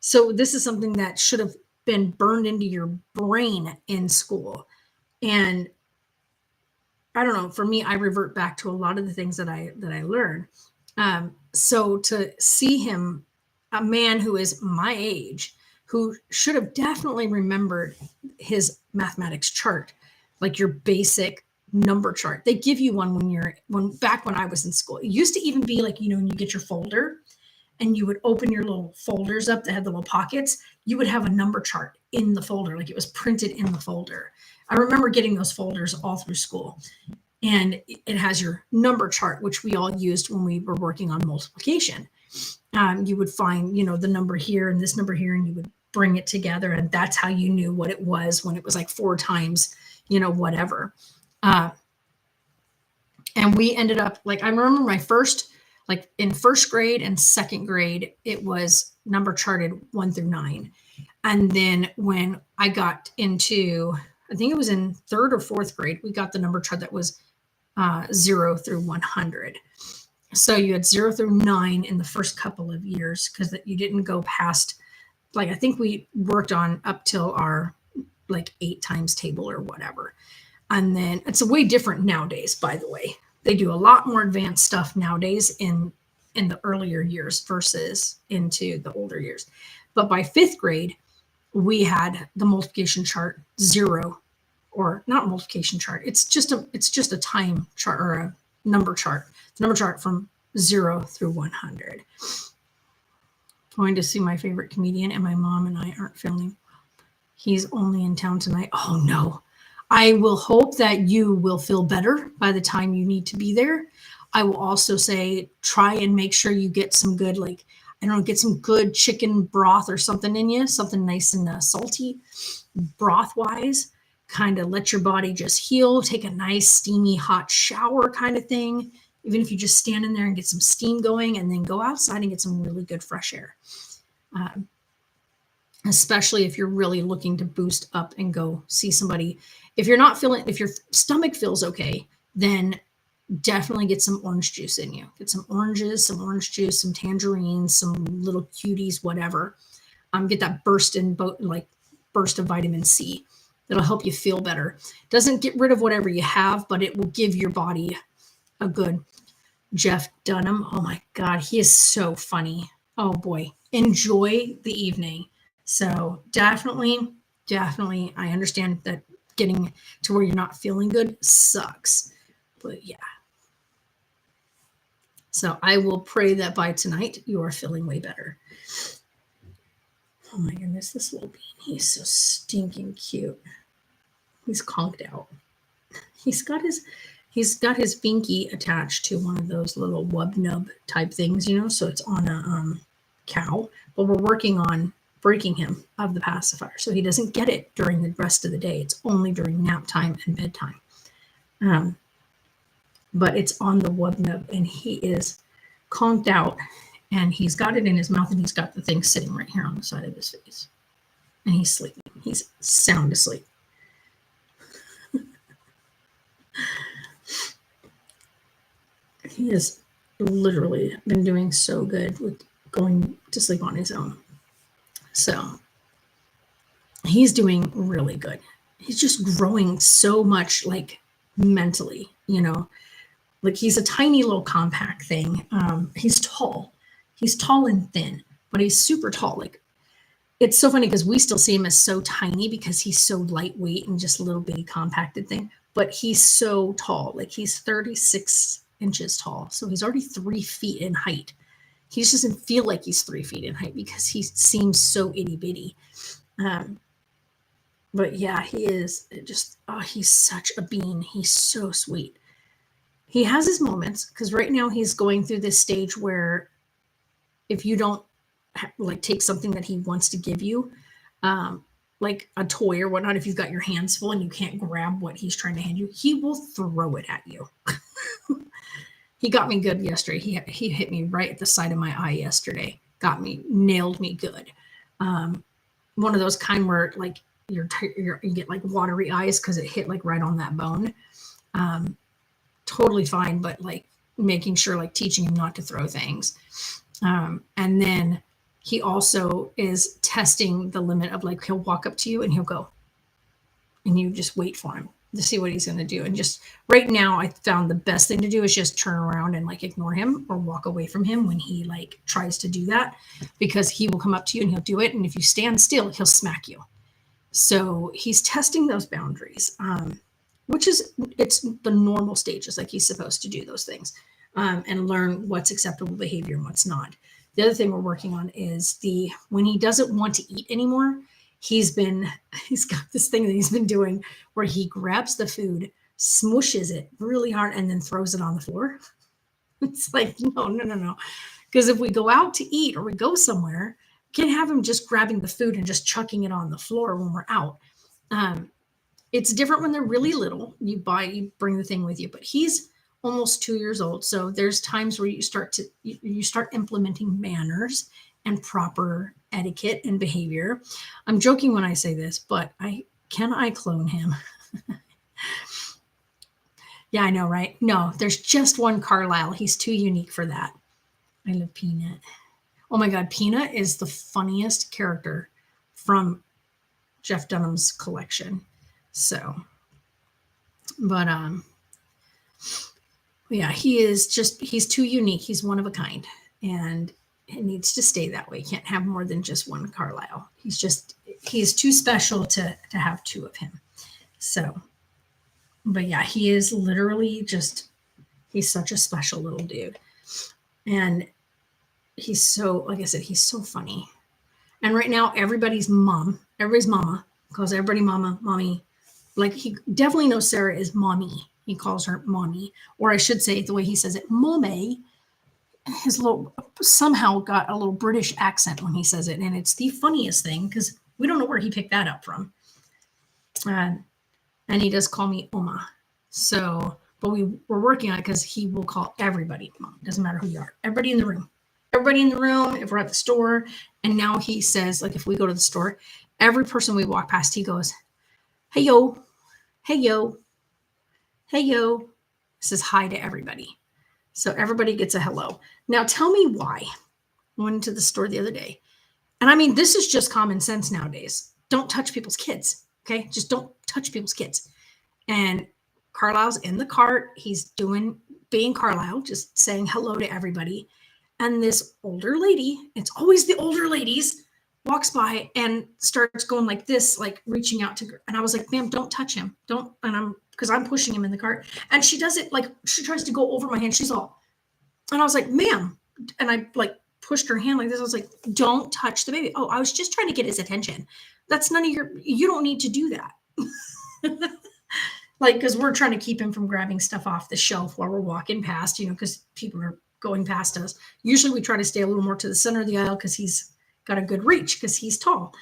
So this is something that should have been burned into your brain in school. And I don't know, for me, I revert back to a lot of the things that I learned. So to see him, a man who is my age, who should have definitely remembered his mathematics chart, like your basic number chart. They give you one back when I was in school. It used to even be like, when you get your folder and you would open your little folders up that had the little pockets, you would have a number chart in the folder, like it was printed in the folder. I remember getting those folders all through school. And it has your number chart, which we all used when we were working on multiplication. You would find, the number here and this number here, and you would bring it together. And that's how you knew what it was when it was like 4 times, whatever. And we ended up, like, I remember my first, like in first grade and second grade, it was number charted 1 through 9. And then when I got into, I think it was in 3rd or 4th grade, we got the number chart that was 0 through 100. So you had 0 through 9 in the first couple of years, because you didn't go past, like, I think we worked on up till our like 8 times table or whatever. And then it's a way different nowadays, by the way. They do a lot more advanced stuff nowadays in the earlier years versus into the older years. But by 5th grade, we had the multiplication chart 0, or not multiplication chart. It's just a time chart, or a number chart. The number chart from 0 through 100. Going to see my favorite comedian, and my mom and I aren't feeling. He's only in town tonight. Oh no. I will hope that you will feel better by the time you need to be there. I will also say, try and make sure you get some good, like, I don't know, get some good chicken broth or something in you, something nice and salty broth wise. Kind of let your body just heal, take a nice steamy hot shower kind of thing. Even if you just stand in there and get some steam going, and then go outside and get some really good fresh air. Especially if you're really looking to boost up and go see somebody. If you're not feeling, if your stomach feels okay, then definitely get some orange juice in you. Get some oranges, some orange juice, some tangerines, some little cuties, whatever. Get that burst of vitamin C. That'll help you feel better. Doesn't get rid of whatever you have, but it will give your body a good. Jeff Dunham. Oh my God, he is so funny. Oh boy, enjoy the evening. So definitely, I understand that getting to where you're not feeling good sucks, but yeah. So I will pray that by tonight you are feeling way better. Oh my goodness, this little bean, he's so stinking cute. He's conked out. He's got his binky attached to one of those little wub nub type things, so it's on a cow, but we're working on breaking him of the pacifier, so he doesn't get it during the rest of the day. It's only during nap time and bedtime. But it's on the wub nub, and he is conked out, and he's got it in his mouth, and he's got the thing sitting right here on the side of his face, and he's sleeping. He's sound asleep. He has literally been doing so good with going to sleep on his own. So he's doing really good. He's just growing so much, like, mentally, like he's a tiny little compact thing. He's tall and thin, but he's super tall. Like, it's so funny because we still see him as so tiny because he's so lightweight and just a little bitty compacted thing, but he's so tall. Like, he's 36 inches tall. So he's already 3 feet in height. He just doesn't feel like he's 3 feet in height because he seems so itty bitty. But yeah, he is just, he's such a bean. He's so sweet. He has his moments, because right now he's going through this stage where if you don't take something that he wants to give you, like a toy or whatnot, if you've got your hands full and you can't grab what he's trying to hand you, he will throw it at you. he got me good yesterday. He hit me right at the side of my eye yesterday. Nailed me good. One of those kind where like you get like watery eyes because it hit like right on that bone. Totally fine, but like making sure, like teaching him not to throw things. And then he also is testing the limit of like, he'll walk up to you and he'll go, and you just wait for him to see what he's going to do. And just right now, I found the best thing to do is just turn around and like ignore him or walk away from him when he like tries to do that, because he will come up to you and he'll do it. And if you stand still, he'll smack you. So he's testing those boundaries, which is, it's the normal stages. Like he's supposed to do those things and learn what's acceptable behavior and what's not. The other thing we're working on is when he doesn't want to eat anymore, he's got this thing that he's been doing where he grabs the food, smooshes it really hard, and then throws it on the floor. It's like, no. Because if we go out to eat or we go somewhere, we can't have him just grabbing the food and just chucking it on the floor when we're out. It's different when they're really little. You bring the thing with you, but he's almost 2 years old. So there's times where you start implementing manners and proper etiquette and behavior. I'm joking when I say this, but I clone him? Yeah, I know, right? No, there's just one Carlisle. He's too unique for that. I love Peanut. Oh my God, Peanut is the funniest character from Jeff Dunham's collection. So, but yeah, he's too unique. He's one of a kind, and it needs to stay that way. You can't have more than just one Carlisle. He's too special to have two of him. So, but yeah, he is literally he's such a special little dude. And he's so, like I said, he's so funny. And right now, everybody's mama calls everybody mama, mommy. Like he definitely knows Sarah is mommy. He calls her mommy, or I should say the way he says it, mommy. His somehow got a little British accent when he says it. And it's the funniest thing because we don't know where he picked that up from. And he does call me Oma. So, but we're working on it because he will call everybody mom. Doesn't matter who you are. Everybody in the room, if we're at the store. And now he says, like, if we go to the store, every person we walk past, he goes, hey, yo, hey, yo, hey, yo. Says hi to everybody. So everybody gets a hello. Now tell me why. I went into the store the other day. And I mean, this is just common sense nowadays. Don't touch people's kids. Okay. Just don't touch people's kids. And Carlisle's in the cart. He's being Carlisle, just saying hello to everybody. And this older lady, it's always the older ladies, walks by and starts going like this, like reaching out to her. And I was like, ma'am, don't touch him. Don't. And because I'm pushing him in the cart. And she does it like she tries to go over my hand. She's all, and I was like, ma'am. And I like pushed her hand like this. I was like, don't touch the baby. Oh, I was just trying to get his attention. That's you don't need to do that. Like, because we're trying to keep him from grabbing stuff off the shelf while we're walking past, because people are going past us. Usually we try to stay a little more to the center of the aisle because he's got a good reach because he's tall.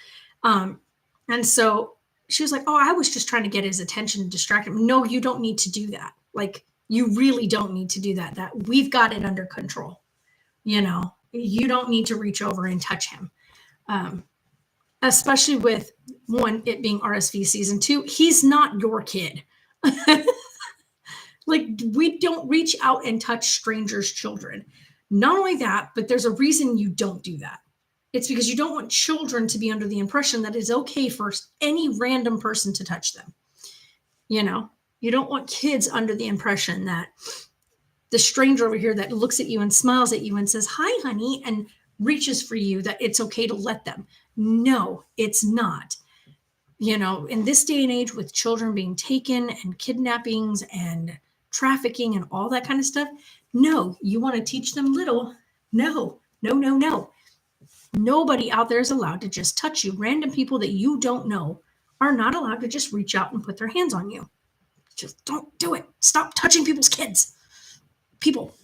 And so she was like, oh, I was just trying to get his attention and distract him. No, you don't need to do that. Like, you really don't need to do that. That we've got it under control. You don't need to reach over and touch him. Especially with one, it being RSV season 2, he's not your kid. Like, we don't reach out and touch strangers' children. Not only that, but there's a reason you don't do that. It's because you don't want children to be under the impression that it's okay for any random person to touch them. You don't want kids under the impression that the stranger over here that looks at you and smiles at you and says, hi, honey, and reaches for you, that it's okay to let them. No, it's not. In this day and age with children being taken and kidnappings and trafficking and all that kind of stuff, no, you want to teach them little. No. Nobody out there is allowed to just touch you. Random people that you don't know are not allowed to just reach out and put their hands on you. Just don't do it. Stop touching people's kids. People.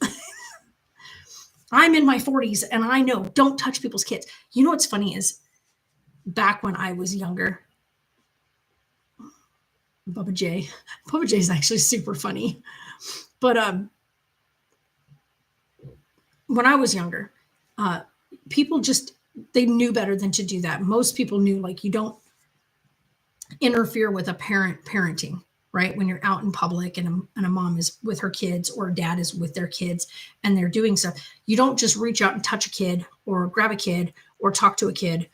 I'm in my 40s and I know, don't touch people's kids. You know what's funny is back when I was younger, Bubba J is actually super funny. But when I was younger, people just, they knew better than to do that. Most people knew, like, you don't interfere with a parent parenting, right? When you're out in public and a mom is with her kids or a dad is with their kids and they're doing stuff, you don't just reach out and touch a kid or grab a kid or talk to a kid.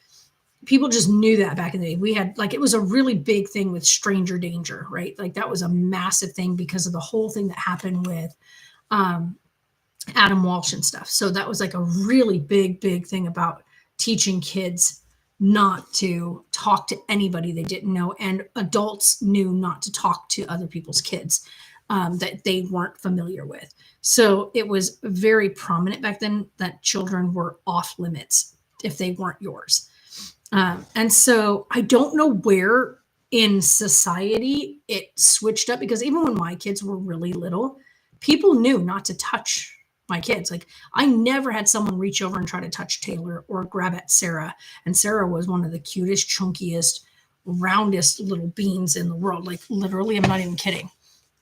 People just knew that back in the day. We had, like, it was a really big thing with stranger danger, right? Like, that was a massive thing because of the whole thing that happened with Adam Walsh and stuff. So that was like a really big thing about teaching kids not to talk to anybody they didn't know, and adults knew not to talk to other people's kids that they weren't familiar with. So it was very prominent back then that children were off limits if they weren't yours. And so I don't know where in society it switched up, because even when my kids were really little, people knew not to touch my kids. Like, I never had someone reach over and try to touch Taylor or grab at Sarah. And Sarah was one of the cutest, chunkiest, roundest little beans in the world. Like, literally, I'm not even kidding.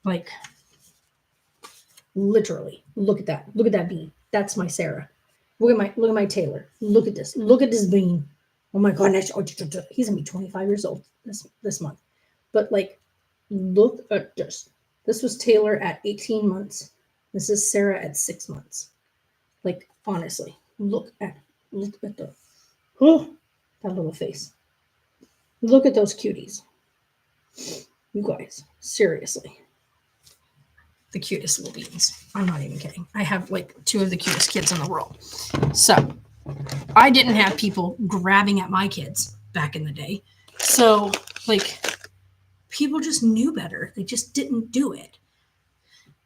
Like, literally, look at that. Look at that bean. That's my Sarah. Look at my Taylor. Look at this. Look at this bean. Oh my goodness. He's gonna be 25 years old this month. But, like, look at this. This was Taylor at 18 months. This is Sarah at 6 months. Like, honestly, look at that little face. Look at those cuties. You guys, seriously. The cutest little beans. I'm not even kidding. I have, like, 2 of the cutest kids in the world. So I didn't have people grabbing at my kids back in the day. So, like, people just knew better. They just didn't do it.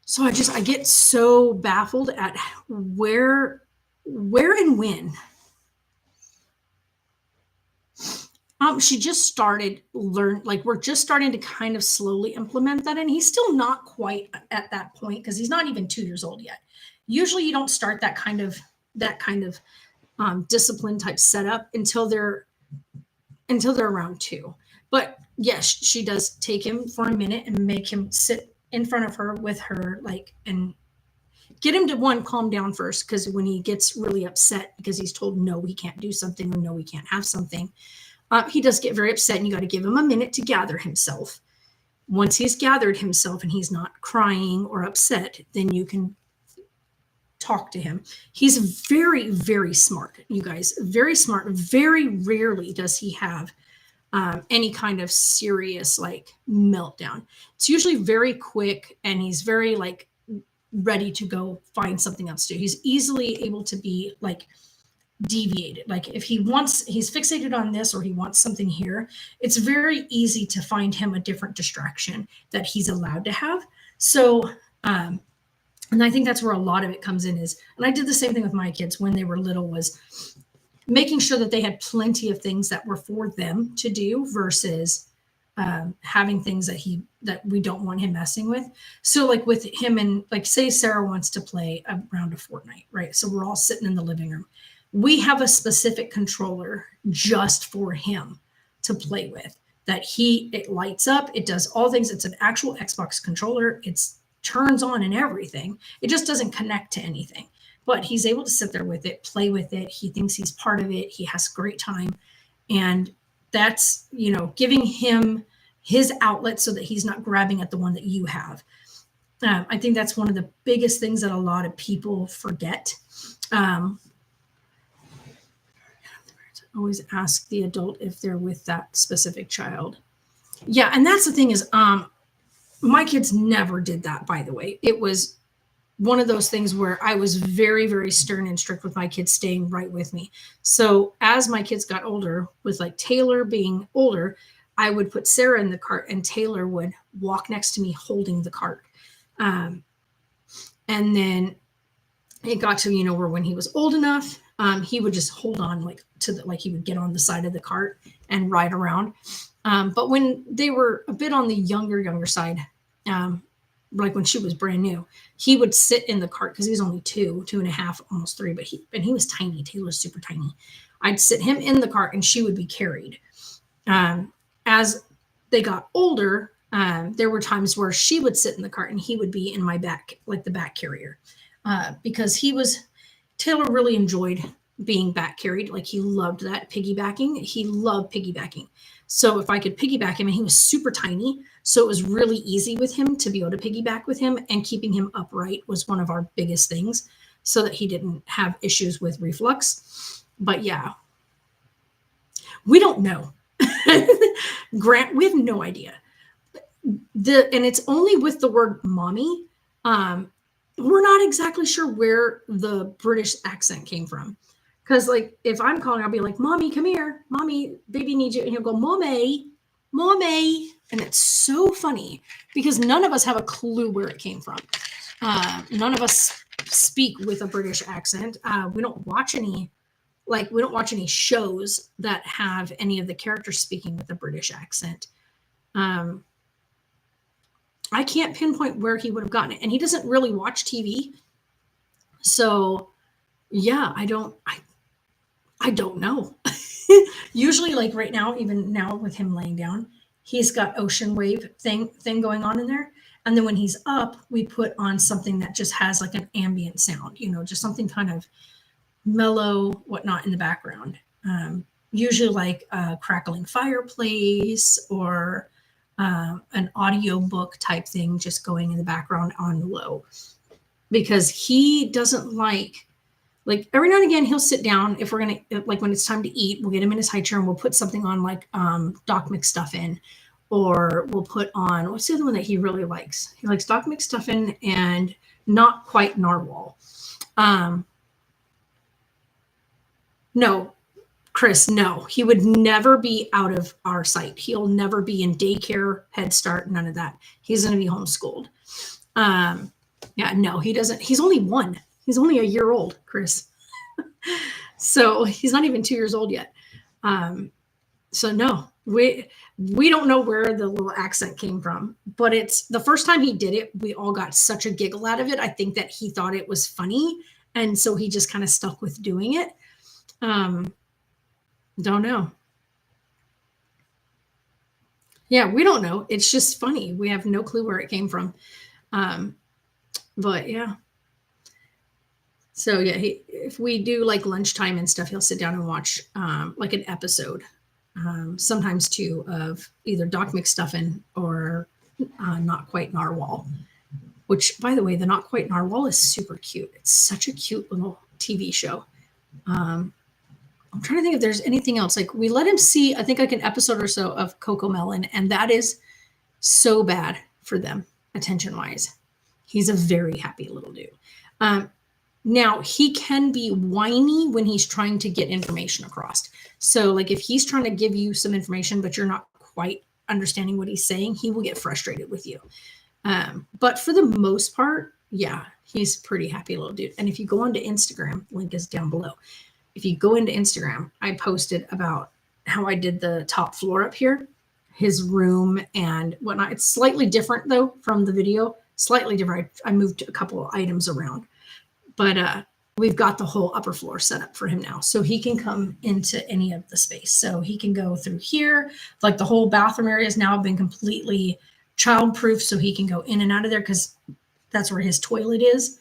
So I get so baffled at where and when. She just started we're just starting to kind of slowly implement that. And he's still not quite at that point because he's not even 2 years old yet. Usually you don't start that kind of discipline type setup until they're around 2. But yes, she does take him for a minute and make him sit in front of her with her, like, and get him to calm down first, because when he gets really upset because he's told no, he can't do something, or no, he can't have something, he does get very upset, and you got to give him a minute to gather himself. Once he's gathered himself and he's not crying or upset, then you can talk to him. He's very, very smart, you guys, very smart. Very rarely does he have any kind of serious, like, meltdown. It's usually very quick, and he's very, like, ready to go find something else to do. He's easily able to be, like, deviated. Like, if he's fixated on this or he wants something here, it's very easy to find him a different distraction that he's allowed to have. So, and I think that's where a lot of it comes in is, and I did the same thing with my kids when they were little, was making sure that they had plenty of things that were for them to do versus having things that we don't want him messing with. So, like, with him, and, like, say Sarah wants to play a round of Fortnite, right? So we're all sitting in the living room. We have a specific controller just for him to play with, that it lights up, it does all things. It's an actual Xbox controller. It's turns on and everything. It just doesn't connect to anything. But he's able to sit there with it, play with it. He thinks he's part of it. He has a great time. And that's, giving him his outlet so that he's not grabbing at the one that you have. I think that's one of the biggest things that a lot of people forget. Always ask the adult if they're with that specific child. Yeah, and that's the thing is, my kids never did that, by the way. It was one of those things where I was very, very stern and strict with my kids staying right with me. So as my kids got older, with, like, Taylor being older, I would put Sarah in the cart and Taylor would walk next to me holding the cart. And then it got to, where when he was old enough, he would just hold on, like, he would get on the side of the cart and ride around. But when they were a bit on the younger side, like when she was brand new, he would sit in the cart because he was only 2.5, almost 3, but he was tiny. Taylor's super tiny. I'd sit him in the cart and she would be carried. As they got older, there were times where she would sit in the cart and he would be in my back, like the back carrier, because Taylor really enjoyed being back carried. Like he loved that piggybacking. He loved piggybacking. So if I could piggyback him, and he was super tiny, so it was really easy with him to be able to piggyback with him, and keeping him upright was one of our biggest things so that he didn't have issues with reflux. But yeah, we don't know. Grant, we have no idea. And it's only with the word mommy. We're not exactly sure where the British accent came from. Because, like, if I'm calling, I'll be like, Mommy, come here. Mommy, baby needs you. And he'll go, Mommy, Mommy. And it's so funny because none of us have a clue where it came from. None of us speak with a British accent. We don't watch any shows that have any of the characters speaking with a British accent. I can't pinpoint where he would have gotten it. And he doesn't really watch TV. So, yeah, I don't know. Usually, like right now, even now with him laying down, he's got ocean wave thing going on in there. And then when he's up, we put on something that just has like an ambient sound, just something kind of mellow, whatnot in the background. Usually like a crackling fireplace or an audio book type thing just going in the background on low. Because he doesn't like every now and again he'll sit down if we're gonna, like when it's time to eat, we'll get him in his high chair and we'll put something on like Doc McStuffin, or we'll put on, what's the other one that he really likes? He likes Doc McStuffin and Not Quite Narwhal. No, Chris, no, he would never be out of our sight. He'll never be in daycare, Head Start, none of that. He's going to be homeschooled. Yeah, no, he doesn't. He's only 1. He's only a year old, Chris. So he's not even 2 years old yet. So no, we don't know where the little accent came from, but it's the first time he did it, we all got such a giggle out of it. I think that he thought it was funny. And so he just kind of stuck with doing it. Don't know. Yeah, we don't know. It's just funny. We have no clue where it came from. But yeah. So yeah, if we do like lunchtime and stuff, he'll sit down and watch like an episode, sometimes too, of either Doc McStuffin or Not Quite Narwhal, which, by the way, the Not Quite Narwhal is super cute. It's such a cute little TV show. I'm trying to think if there's anything else. Like we let him see, I think like an episode or so of CoComelon, and that is so bad for them attention-wise. He's a very happy little dude. Now, he can be whiny when he's trying to get information across. So, like, if he's trying to give you some information, but you're not quite understanding what he's saying, he will get frustrated with you. But for the most part, yeah, he's a pretty happy little dude. And if you go onto Instagram, link is down below. If you go into Instagram, I posted about how I did the top floor up here, his room and whatnot. It's slightly different, though, from the video. Slightly different. I moved a couple of items around. But we've got the whole upper floor set up for him now. So he can come into any of the space. So he can go through here. Like the whole bathroom area has now been completely child-proof. So he can go in and out of there because that's where his toilet is.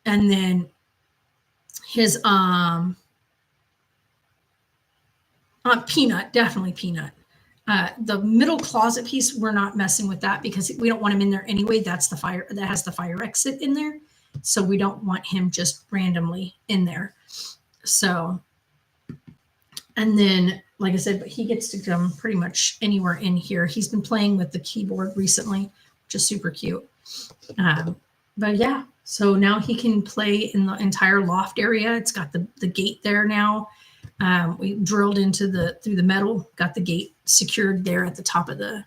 And then his Peanut, definitely Peanut. The middle closet piece, we're not messing with that because we don't want him in there anyway. That's the fire, that has the fire exit in there. So we don't want him just randomly in there. So, and then, like I said, but he gets to come pretty much anywhere in here. He's been playing with the keyboard recently, which is super cute. But yeah, so now he can play in the entire loft area. It's got the gate there now. We drilled into through the metal, got the gate secured there at the top of the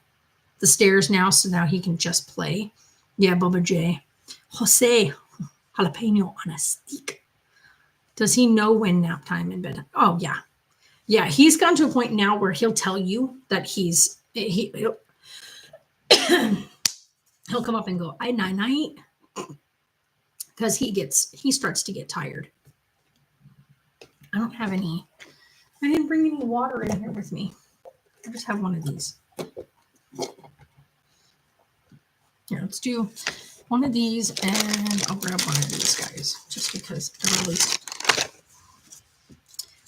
stairs now. So now he can just play. Yeah, Bubba J. Jose jalapeno on a stick. Does he know when nap time in bed? Oh yeah. Yeah, he's gotten to a point now where he'll tell you that he'll come up and go, I night, because he starts to get tired. I don't have any, I didn't bring any water in here with me. I just have one of these. Here, let's do one of these, and I'll grab one of these guys just because they're at least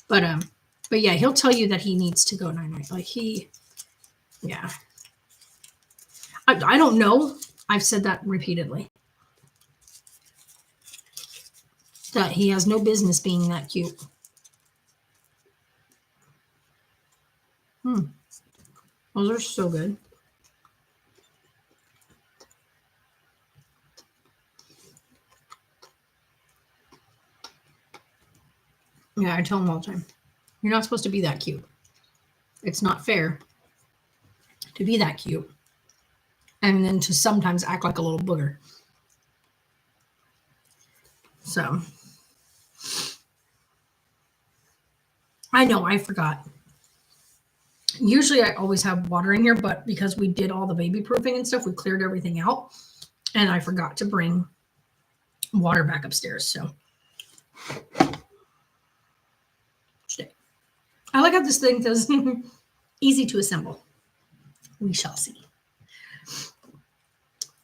But yeah, he'll tell you that he needs to go night-night. Yeah. I don't know. I've said that repeatedly. That he has no business being that cute. Those are so good. Yeah, I tell him all the time. You're not supposed to be that cute. It's not fair to be that cute and then to sometimes act like a little booger. So I know I forgot. Usually I always have water in here, but because we did all the baby proofing and stuff, we cleared everything out and I forgot to bring water back upstairs. So I like how this thing does easy to assemble. We shall see.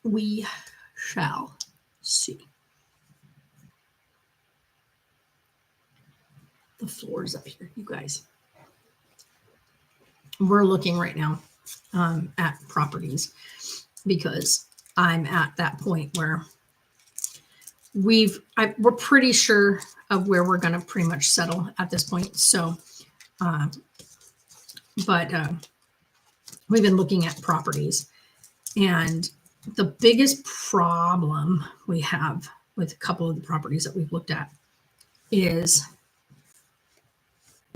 We shall see. The floors up here, you guys. We're looking right now at properties because I'm at that point where we're pretty sure of where we're going to pretty much settle at this point. So, but we've been looking at properties, and the biggest problem we have with a couple of the properties that we've looked at is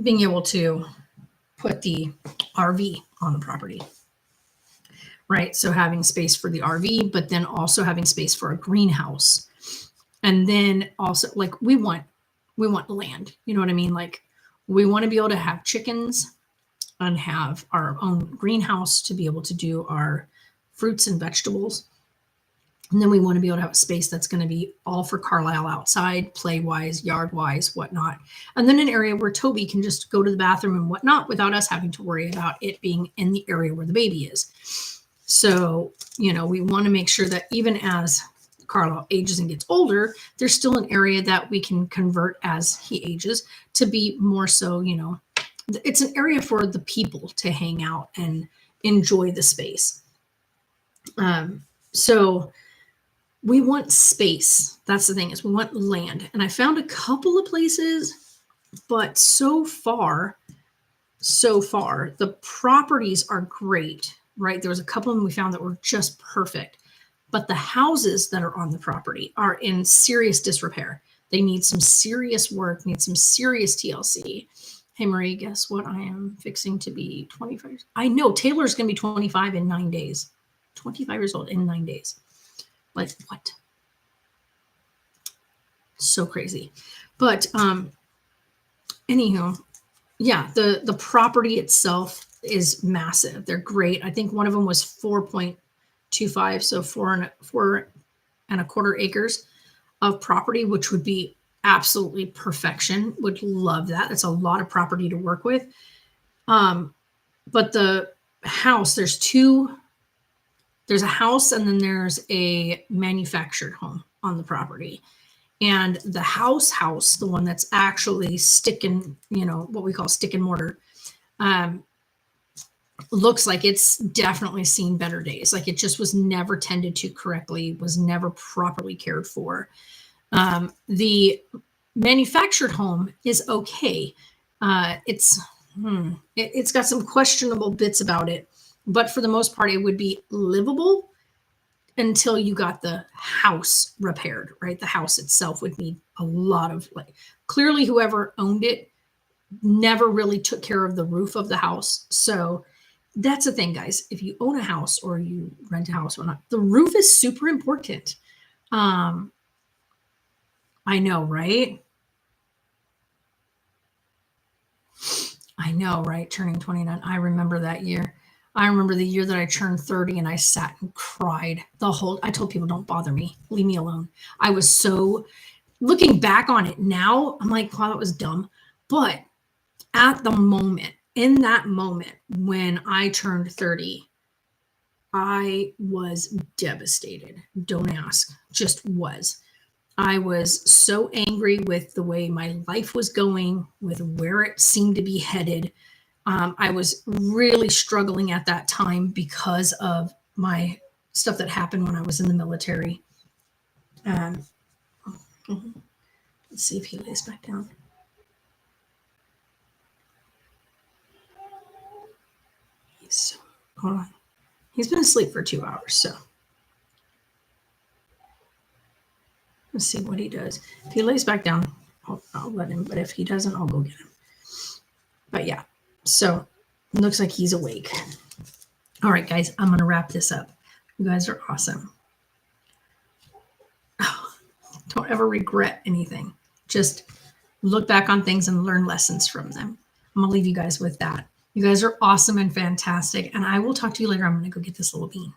being able to put the RV on the property, right? So having space for the RV, but then also having space for a greenhouse. And then also like we want land, you know what I mean? Like we want to be able to have chickens and have our own greenhouse to be able to do our fruits and vegetables. And then we want to be able to have a space that's going to be all for Carlisle outside, play-wise, yard-wise, whatnot. And then an area where Toby can just go to the bathroom and whatnot without us having to worry about it being in the area where the baby is. So, we want to make sure that even as Carlisle ages and gets older, there's still an area that we can convert as he ages to be more so, it's an area for the people to hang out and enjoy the space. So we want space. That's the thing, is we want land. And I found a couple of places, but so far, the properties are great, right? There was a couple of them we found that were just perfect, but the houses that are on the property are in serious disrepair. They need some serious work, need some serious TLC. Hey, Marie, guess what? I am fixing to be 25. I know Taylor's going to be 25 in 9 days. 25 years old in 9 days. Like what? So crazy. But anywho, yeah, the property itself is massive. They're great. I think one of them was 4.25, so 4.25 acres of property, which would be absolutely perfection. Would love that. That's a lot of property to work with. But the house, there's a house and then there's a manufactured home on the property. And the house, the one that's actually sticking, what we call stick and mortar, looks like it's definitely seen better days. Like it just was never tended to correctly, was never properly cared for. The manufactured home is okay. It's got some questionable bits about it, but for the most part, it would be livable until you got the house repaired, right? The house itself would need a lot of clearly whoever owned it never really took care of the roof of the house. So that's the thing, guys. If you own a house or you rent a house or not, the roof is super important. I know, right? Turning 29. I remember that year. I remember the year that I turned 30 and I sat and cried I told people, don't bother me. Leave me alone. I was so, looking back on it now, I'm like, wow, that was dumb. But at the moment, in that moment, when I turned 30, I was devastated. Don't ask, just was. I was so angry with the way my life was going, with where it seemed to be headed. I was really struggling at that time because of my stuff that happened when I was in the military. Let's see if he lays back down. Hold on. He's been asleep for 2 hours, so let's see what he does. If he lays back down, I'll let him, but if he doesn't, I'll go get him. But yeah, so it looks like he's awake. All right, guys, I'm going to wrap this up. You guys are awesome. Oh, don't ever regret anything. Just look back on things and learn lessons from them. I'm going to leave you guys with that. You guys are awesome and fantastic, and I will talk to you later. I'm going to go get this little bean.